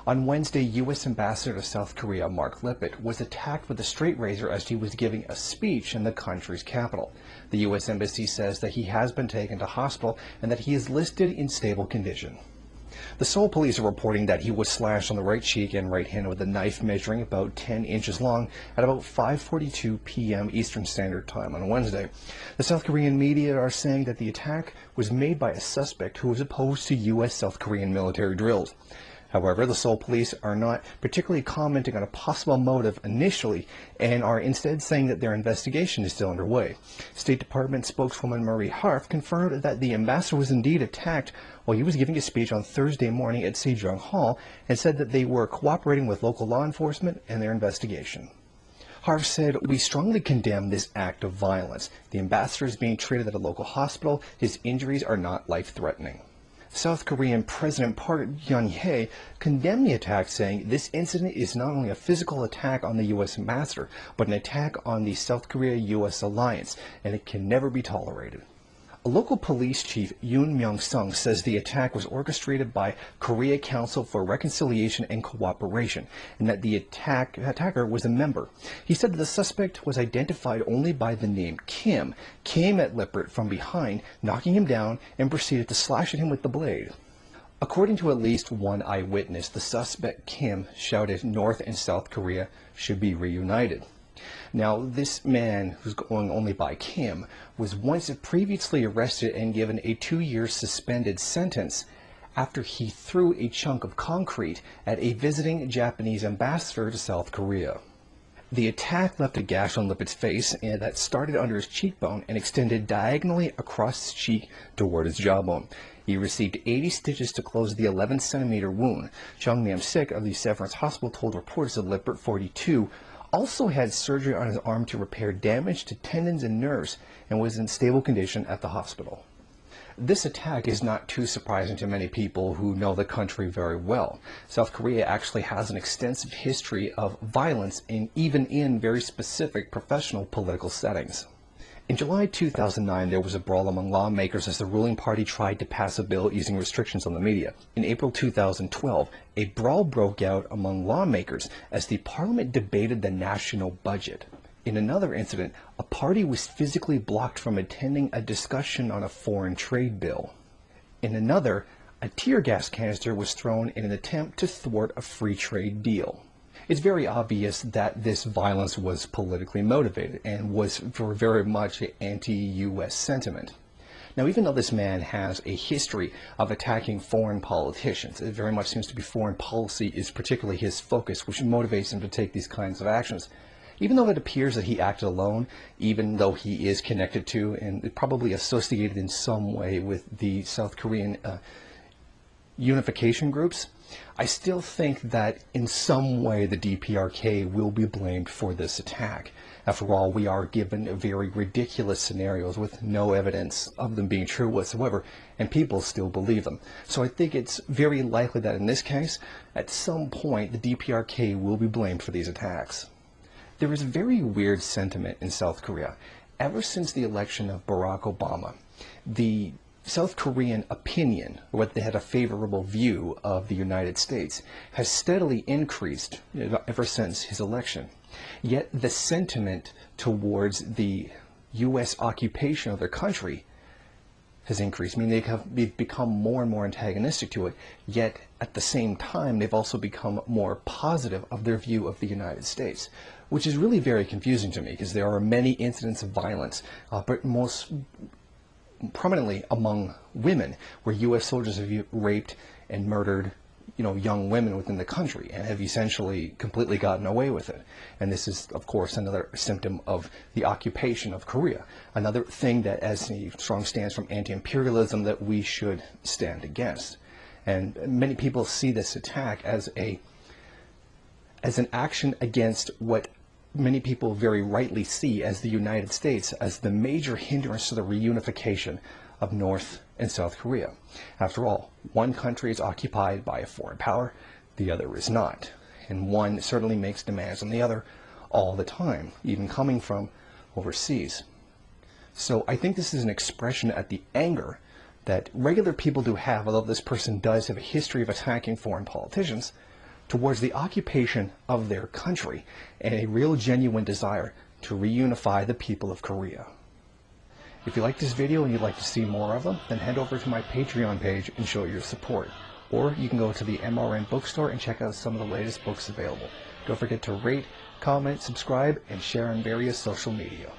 On Wednesday, U.S. Ambassador to South Korea Mark Lippert was attacked with a straight razor as he was giving a speech in the country's capital. The U.S. Embassy says that he has been taken to hospital and that he is listed in stable condition. The Seoul police are reporting that he was slashed on the right cheek and right hand with a knife measuring about 10 inches long at about 5:42 p.m. Eastern Standard Time on Wednesday. The South Korean media are saying that the attack was made by a suspect who was opposed to U.S.-South Korean military drills. However, the Seoul police are not particularly commenting on a possible motive initially and are instead saying that their investigation is still underway. State Department spokeswoman Marie Harf confirmed that the ambassador was indeed attacked while he was giving a speech on Thursday morning at Sejong Hall and said that they were cooperating with local law enforcement in their investigation. Harf said, "We strongly condemn this act of violence. The ambassador is being treated at a local hospital. His injuries are not life-threatening." South Korean President Park Geun-hye condemned the attack, saying this incident is not only a physical attack on the U.S. ambassador, but an attack on the South Korea-U.S. alliance, and it can never be tolerated. A local police chief, Yoon Myung-sung, says the attack was orchestrated by Korea Council for Reconciliation and Cooperation, and that the attacker was a member. He said that the suspect was identified only by the name Kim, came at Lippert from behind, knocking him down, and proceeded to slash at him with the blade. According to at least one eyewitness, the suspect Kim shouted North and South Korea should be reunited. Now, this man, who's going only by Kim, was once previously arrested and given a 2-year suspended sentence after he threw a chunk of concrete at a visiting Japanese ambassador to South Korea. The attack left a gash on Lippert's face that started under his cheekbone and extended diagonally across his cheek toward his jawbone. He received 80 stitches to close the 11-centimeter wound. Chung Nam-sik of the Severance Hospital told reporters that Lippert, 42, also had surgery on his arm to repair damage to tendons and nerves and was in stable condition at the hospital. This attack is not too surprising to many people who know the country very well. South Korea actually has an extensive history of violence, even in very specific professional political settings. In July 2009, there was a brawl among lawmakers as the ruling party tried to pass a bill easing restrictions on the media. In April 2012, a brawl broke out among lawmakers as the parliament debated the national budget. In another incident, a party was physically blocked from attending a discussion on a foreign trade bill. In another, a tear gas canister was thrown in an attempt to thwart a free trade deal. It's very obvious that this violence was politically motivated and was very much an anti-U.S. sentiment. Now, even though this man has a history of attacking foreign politicians, it very much seems to be foreign policy is particularly his focus, which motivates him to take these kinds of actions. Even though it appears that he acted alone, even though he is connected to and probably associated in some way with the South Korean unification groups, I still think that in some way the DPRK will be blamed for this attack. After all, we are given very ridiculous scenarios with no evidence of them being true whatsoever, and people still believe them. So I think it's very likely that in this case, at some point, the DPRK will be blamed for these attacks. There is a very weird sentiment in South Korea. Ever since the election of Barack Obama, the South Korean opinion, or what they had a favorable view of the United States, has steadily increased ever since his election. Yet the sentiment towards the U.S. occupation of their country has increased. I mean, they've become more and more antagonistic to it, yet at the same time, they've also become more positive of their view of the United States, which is really very confusing to me because there are many incidents of violence, but most prominently among women, where U.S. soldiers have raped and murdered, young women within the country and have essentially completely gotten away with it. And this is, of course, another symptom of the occupation of Korea. Another thing that, as a strong stance from anti-imperialism, that we should stand against. And many people see this attack as an action against what many people very rightly see as the United States as the major hindrance to the reunification of North and South Korea. After all, one country is occupied by a foreign power, the other is not. And one certainly makes demands on the other all the time, even coming from overseas. So I think this is an expression at the anger that regular people do have, although this person does have a history of attacking foreign politicians. towards the occupation of their country and a real genuine desire to reunify the people of Korea. If you like this video and you'd like to see more of them, then head over to my Patreon page and show your support. Or you can go to the MRN bookstore and check out some of the latest books available. Don't forget to rate, comment, subscribe, and share on various social media.